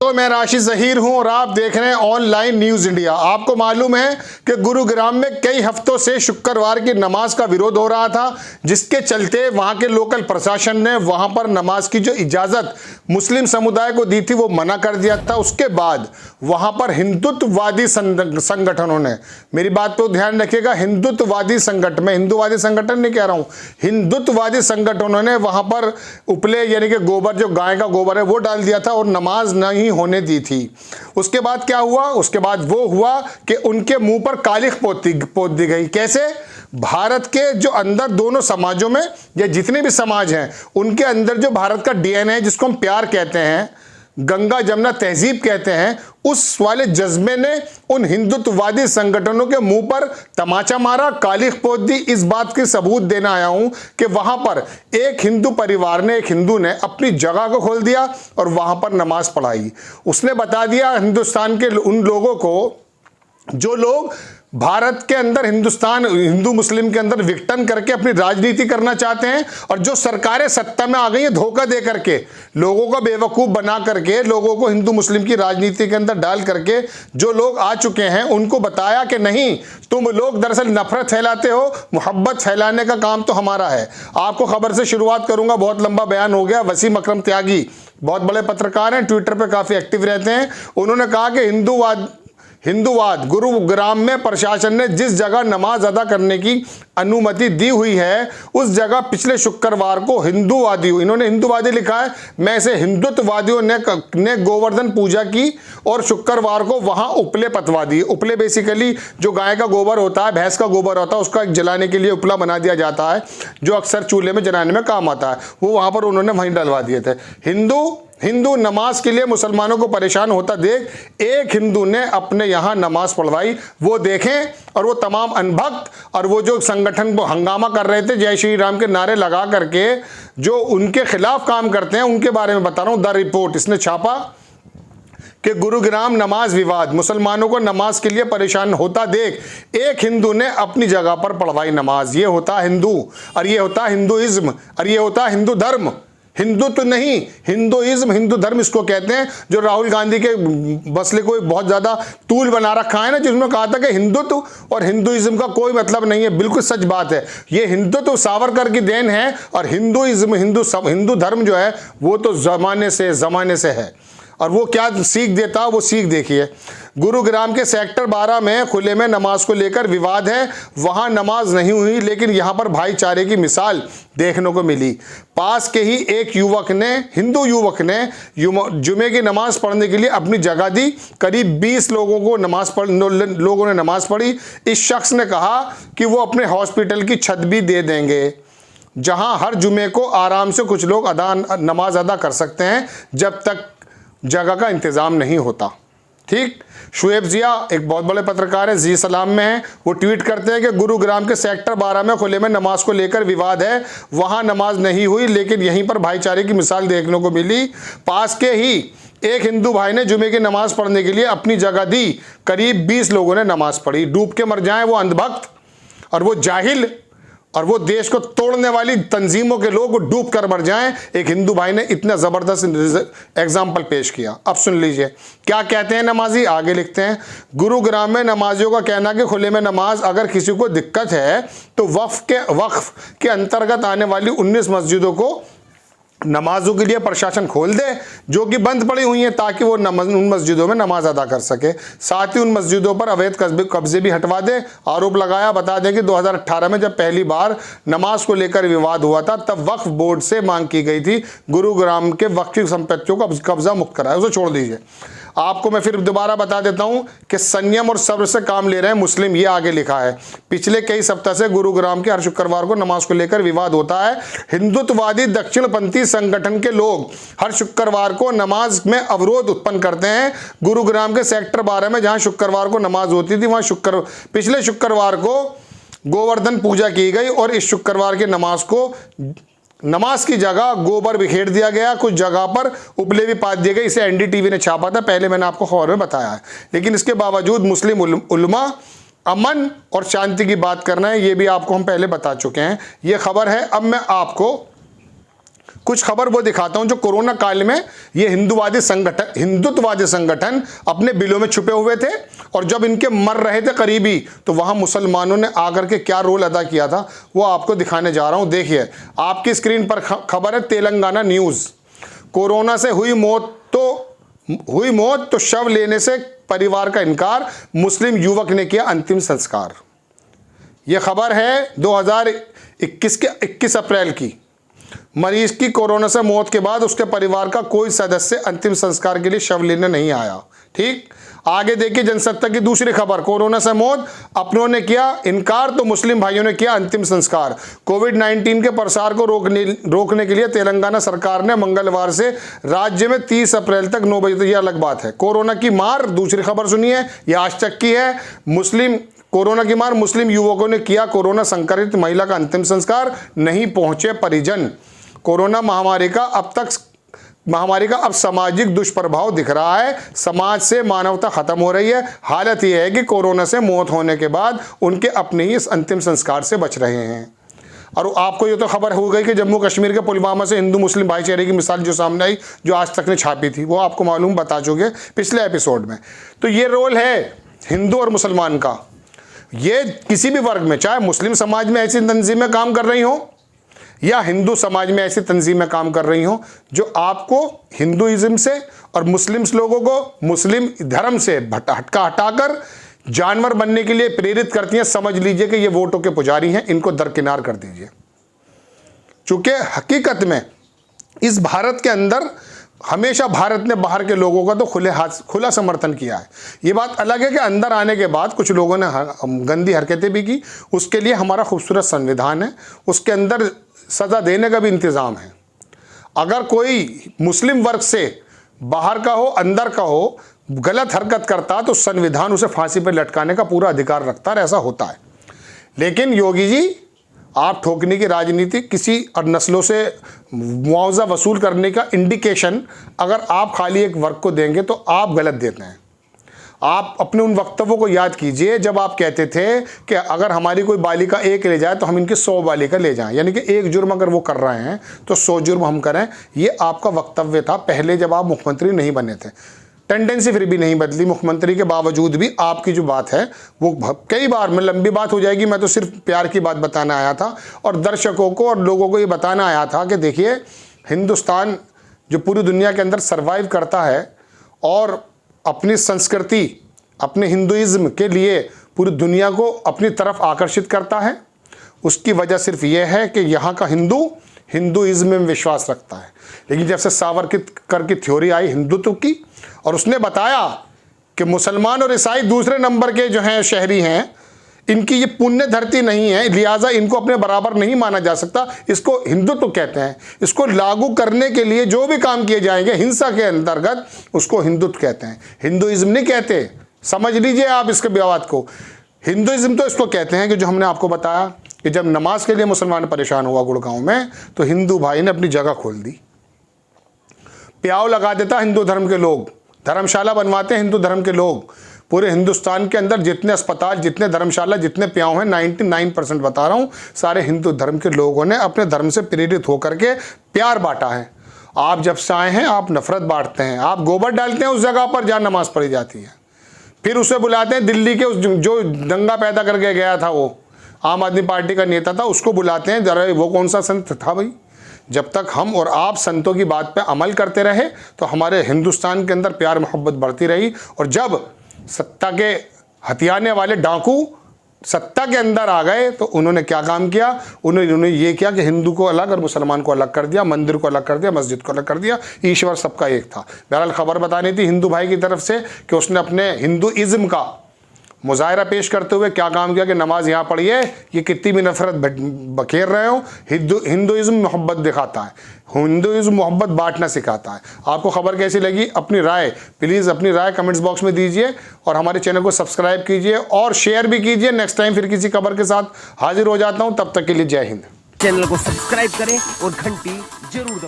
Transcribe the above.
दोस्तों, मैं राशि ज़हीर हूं और आप देख रहे हैं ऑनलाइन न्यूज़ इंडिया। आपको मालूम है कि गुरुग्राम में कई हफ्तों से शुक्रवार की नमाज का विरोध हो रहा था, जिसके चलते वहां के लोकल प्रशासन ने वहां पर नमाज की जो इजाज़त मुस्लिम समुदाय को दी थी वो मना कर दिया था। उसके बाद वहां पर हिंदुत्ववादी संगठनों ने, मेरी बात पर ध्यान रखिएगा, हिंदुत्ववादी संगठन, मैं हिंदुवादी संगठन नहीं कह रहा हूं, हिंदुत्ववादी संगठनों ने वहां पर उपले यानी कि गोबर, जो गाय का गोबर है, वो डाल दिया था और नमाज नहीं होने दी थी। उसके बाद क्या हुआ? उसके बाद वो हुआ कि उनके मुंह पर कालिख पोत दी गई। कैसे? भारत के जो अंदर दोनों समाजों में या जितने भी समाज हैं उनके अंदर जो भारत का डीएनए है, जिसको हम प्यार कहते हैं, गंगा जमुना तहजीब कहते हैं, उस वाले जज्बे ने उन हिंदुत्ववादी संगठनों के मुंह पर तमाचा मारा, कालिख पोत दी। इस बात की सबूत देना आया हूं कि वहां पर एक हिंदू परिवार ने, एक हिंदू ने अपनी जगह को खोल दिया और वहां पर नमाज पढ़ाई। उसने बता दिया हिंदुस्तान के उन लोगों को जो लोग भारत के अंदर हिंदू मुस्लिम के अंदर विघटन करके अपनी राजनीति करना चाहते हैं, और जो सरकारें सत्ता में आ गई है धोखा दे करके, लोगों को बेवकूफ़ बना करके, लोगों को हिंदू मुस्लिम की राजनीति के अंदर डाल करके जो लोग आ चुके हैं, उनको बताया कि नहीं, तुम लोग दरअसल नफरत फैलाते हो, मोहब्बत फैलाने का काम तो हमारा है। आपको खबर से शुरुआत करूंगा, बहुत लंबा बयान हो गया। वसीम अकरम त्यागी बहुत बड़े पत्रकार हैं, ट्विटर पर काफ़ी एक्टिव रहते हैं। उन्होंने कहा कि हिंदुवाद गुरुग्राम में प्रशासन ने जिस जगह नमाज अदा करने की अनुमति दी हुई है, उस जगह पिछले शुक्रवार को इन्होंने हिंदुवादी लिखा है, मैं इसे हिंदुत्ववादियों ने गोवर्धन पूजा की और शुक्रवार को वहां उपले पतवा दिए। उपले बेसिकली जो गाय का गोबर होता है, भैंस का गोबर होता है, उसका एक जलाने के लिए उपला बना दिया जाता है, जो अक्सर चूल्हे में जलाने में काम आता है। वो वहां पर उन्होंने वहीं डलवा दिए थे। हिंदू नमाज के लिए मुसलमानों को परेशान होता देख एक हिंदू ने अपने यहाँ नमाज पढ़वाई। वो देखें, और वो तमाम अनभक्त और वो जो संगठन को हंगामा कर रहे थे, जय श्री राम के नारे लगा करके जो उनके खिलाफ काम करते हैं, उनके बारे में बता रहा हूँ। द रिपोर्ट इसने छापा कि गुरुग्राम नमाज विवाद, मुसलमानों को नमाज के लिए परेशान होता देख एक हिंदू ने अपनी जगह पर पढ़वाई नमाज। ये होता हिंदू, और ये होता हिंदुइज्म, और ये होता हिंदू धर्म। हिंदू तो नहीं, हिंदुइज्म, हिंदू धर्म इसको कहते हैं, जो राहुल गांधी के मसले को बहुत ज़्यादा तूल बना रखा है ना, जिसमें कहा था कि हिंदुत्व और हिंदुइज्म का कोई मतलब नहीं है। बिल्कुल सच बात है। ये हिंदुत्व सावरकर की देन है, और हिंदुइज्म, हिंदू धर्म जो है वो तो ज़माने से है। और वो क्या सीख देता है, वो सीख देखिए। गुरुग्राम के सेक्टर 12 में खुले में नमाज को लेकर विवाद है। वहां नमाज नहीं हुई, लेकिन यहां पर भाईचारे की मिसाल देखने को मिली। पास के ही एक हिंदू युवक ने जुमे की नमाज पढ़ने के लिए अपनी जगह दी। करीब 20 लोगों ने नमाज पढ़ी। इस शख्स ने कहा कि वो अपने हॉस्पिटल की छत भी दे देंगे, जहां हर जुमे को आराम से कुछ लोग नमाज अदा कर सकते हैं, जब तक जगह का इंतज़ाम नहीं होता। ठीक। शुएब जिया एक बहुत बड़े पत्रकार है, जी सलाम में है, वो ट्वीट करते हैं कि गुरुग्राम के सेक्टर 12 में खुले में नमाज को लेकर विवाद है। वहां नमाज नहीं हुई, लेकिन यहीं पर भाईचारे की मिसाल देखने को मिली। पास के ही एक हिंदू भाई ने जुमे की नमाज पढ़ने के लिए अपनी जगह दी। करीब 20 लोगों ने नमाज पढ़ी। डूब के मर जाएं वो अंधभक्त और वो जाहिल और वो देश को तोड़ने वाली तंजीमों के लोग डूब कर मर जाएं। एक हिंदू भाई ने इतना ज़बरदस्त एग्जाम्पल पेश किया। अब सुन लीजिए क्या कहते हैं नमाजी। आगे लिखते हैं, गुरुग्राम में नमाजियों का कहना कि खुले में नमाज अगर किसी को दिक्कत है तो वक्फ के अंतर्गत आने वाली 19 मस्जिदों को नमाजों के लिए प्रशासन खोल दे, जो कि बंद पड़ी हुई हैं, ताकि वो उन मस्जिदों में नमाज अदा कर सके। साथ ही उन मस्जिदों पर अवैध कब्जे भी हटवा दे। आरोप लगाया। बता दें कि 2018 में जब पहली बार नमाज को लेकर विवाद हुआ था, तब वक्फ बोर्ड से मांग की गई थी गुरुग्राम के वक्फ संपत्तियों को कब्जा मुक्त कराए, उसे छोड़ दीजिए। आपको मैं फिर दोबारा बता देता हूं कि संयम और सब्र से काम ले रहे हैं मुस्लिम। ये आगे लिखा है, पिछले कई सप्ताह से गुरुग्राम के हर शुक्रवार को नमाज को लेकर विवाद होता है। हिंदुत्ववादी दक्षिणपंथी संगठन के लोग हर शुक्रवार को नमाज में अवरोध उत्पन्न करते हैं। गुरुग्राम के सेक्टर 12 में जहां शुक्रवार को नमाज होती थी, वहां पिछले शुक्रवार को गोवर्धन पूजा की गई, और इस शुक्रवार के नमाज की जगह गोबर बिखेर दिया गया। कुछ जगह पर उपले भी पात दिए गए। इसे एनडीटीवी ने छापा था, पहले मैंने आपको खबर में बताया है। लेकिन इसके बावजूद मुस्लिम उलमा अमन और शांति की बात करना है, ये भी आपको हम पहले बता चुके हैं। ये खबर है। अब मैं आपको कुछ खबर वो दिखाता हूं जो कोरोना काल में ये हिंदुत्ववादी संगठन अपने बिलों में छुपे हुए थे, और जब इनके मर रहे थे करीबी, तो वहां मुसलमानों ने आकर के क्या रोल अदा किया था वो आपको दिखाने जा रहा हूं। देखिए, आपकी स्क्रीन पर खबर है तेलंगाना न्यूज। कोरोना से हुई मौत तो शव लेने से परिवार का इनकार, मुस्लिम युवक ने किया अंतिम संस्कार। यह खबर है 2021 के 21 अप्रैल की। मरीज की कोरोना से मौत के बाद उसके परिवार का कोई सदस्य अंतिम संस्कार के लिए शव लेने नहीं आया। ठीक, आगे देखिए जनसत्ता की दूसरी खबर। कोरोना से मौत, अपनों ने किया इनकार तो मुस्लिम भाइयों ने किया अंतिम संस्कार। कोविड-19 के प्रसार को रोकने के लिए तेलंगाना सरकार ने मंगलवार से राज्य में 30 अप्रैल तक 9 बजे तक, यह अलग बात है। कोरोना की मार, दूसरी खबर सुनिए, यह आज तक की है। कोरोना की मार, मुस्लिम युवकों ने किया कोरोना संक्रमित महिला का अंतिम संस्कार, नहीं पहुंचे परिजन। कोरोना महामारी का अब सामाजिक दुष्प्रभाव दिख रहा है। समाज से मानवता खत्म हो रही है। हालत यह है कि कोरोना से मौत होने के बाद उनके अपने ही इस अंतिम संस्कार से बच रहे हैं। और आपको ये तो खबर हो गई कि जम्मू कश्मीर के पुलवामा से हिंदू मुस्लिम भाईचारे की मिसाल जो सामने आई, जो आज तक ने छापी थी, वो आपको मालूम बता चुके पिछले एपिसोड में। तो ये रोल है हिंदू और मुसलमान का। ये किसी भी वर्ग में, चाहे मुस्लिम समाज में ऐसी तंजीमें काम कर रही हों या हिंदू समाज में ऐसी तंजीमें काम कर रही हों जो आपको हिंदुइज्म से और मुस्लिम्स लोगों को मुस्लिम धर्म से हटाकर जानवर बनने के लिए प्रेरित करती हैं, समझ लीजिए कि ये वोटों के पुजारी हैं, इनको दरकिनार कर दीजिए। चूंकि हकीकत में इस भारत के अंदर हमेशा भारत ने बाहर के लोगों का तो खुला समर्थन किया है। ये बात अलग है कि अंदर आने के बाद कुछ लोगों ने गंदी हरकतें भी की। उसके लिए हमारा खूबसूरत संविधान है, उसके अंदर सज़ा देने का भी इंतज़ाम है। अगर कोई मुस्लिम वर्ग से बाहर का हो अंदर का हो गलत हरकत करता तो संविधान उसे फांसी पर लटकाने का पूरा अधिकार रखता है, ऐसा होता है। लेकिन योगी जी, आप ठोकने की राजनीति किसी और नस्लों से मुआवजा वसूल करने का इंडिकेशन अगर आप खाली एक वर्ग को देंगे तो आप गलत देते हैं। आप अपने उन वक्तव्यों को याद कीजिए जब आप कहते थे कि अगर हमारी कोई बालिका एक ले जाए तो हम इनकी 100 बालिका ले जाएं, यानी कि एक जुर्म अगर वो कर रहे हैं तो 100 जुर्म हम करें। ये आपका वक्तव्य था पहले जब आप मुख्यमंत्री नहीं बने थे। टेंडेंसी फिर भी नहीं बदली, मुख्यमंत्री के बावजूद भी आपकी जो बात है वो कई बार में लंबी बात हो जाएगी। मैं तो सिर्फ प्यार की बात बताना आया था और दर्शकों को और लोगों को ये बताना आया था कि देखिए, हिंदुस्तान जो पूरी दुनिया के अंदर सरवाइव करता है और अपनी संस्कृति, अपने हिंदुइज्म के लिए पूरी दुनिया को अपनी तरफ आकर्षित करता है, उसकी वजह सिर्फ ये है कि यहाँ का हिंदुइज्म में विश्वास रखता है। लेकिन जब से सावरकर की थ्योरी आई हिंदुत्व की और उसने बताया कि मुसलमान और ईसाई दूसरे नंबर के जो हैं शहरी हैं, इनकी ये पुण्य धरती नहीं है, लिहाजा इनको अपने बराबर नहीं माना जा सकता, इसको हिंदुत्व कहते हैं। इसको लागू करने के लिए जो भी काम किए जाएंगे हिंसा के अंतर्गत, उसको हिंदुत्व कहते हैं, हिंदुइज्म नहीं कहते। समझ लीजिए आप इसके बात को। हिंदुइज्म तो इसको कहते हैं कि जो हमने आपको बताया कि जब नमाज के लिए मुसलमान परेशान हुआ गुड़गांव में, तो हिंदू भाई ने अपनी जगह खोल दी। प्याव लगा देता हिंदू धर्म के लोग, धर्मशाला बनवाते हैं हिंदू धर्म के लोग। पूरे हिंदुस्तान के अंदर जितने अस्पताल, जितने धर्मशाला, जितने प्याव हैं, 99% बता रहा हूँ, सारे हिंदू धर्म के लोगों ने अपने धर्म से प्रेरित होकर के प्यार बांटा है। आप जब से आए हैं आप नफरत बांटते हैं, आप गोबर डालते हैं उस जगह पर जहाँ नमाज पढ़ी जाती है, फिर उसे बुलाते हैं दिल्ली के उस जो दंगा पैदा करके गया था, वो आम आदमी पार्टी का नेता था, उसको बुलाते हैं। जरा वो कौन सा संत था भाई? जब तक हम और आप संतों की बात पे अमल करते रहे तो हमारे हिंदुस्तान के अंदर प्यार मोहब्बत बढ़ती रही। और जब सत्ता के हथियाने वाले डाकू सत्ता के अंदर आ गए तो उन्होंने क्या काम किया? उन्होंने ये किया कि हिंदू को अलग और मुसलमान को अलग कर दिया, मंदिर को अलग कर दिया, मस्जिद को अलग कर दिया। ईश्वर सबका एक था। बहरहाल खबर बतानी थी हिंदू भाई की तरफ से कि उसने अपने हिंदुइज्म का मुजाहरा पेश करते हुए क्या काम किया कि नमाज यहाँ पढ़िए, ये कितनी भी नफरत बखेर रहे हो। हिंदुइज्म मोहब्बत दिखाता है, हिंदुइज्म मोहब्बत बांटना सिखाता है। आपको खबर कैसी लगी? अपनी राय प्लीज़ अपनी राय कमेंट्स बॉक्स में दीजिए और हमारे चैनल को सब्सक्राइब कीजिए और शेयर भी कीजिए। नेक्स्ट टाइम फिर किसी खबर के साथ हाजिर हो जाता हूँ, तब तक के लिए जय हिंद। चैनल को सब्सक्राइब करें और घंटी जरूर दबाएं।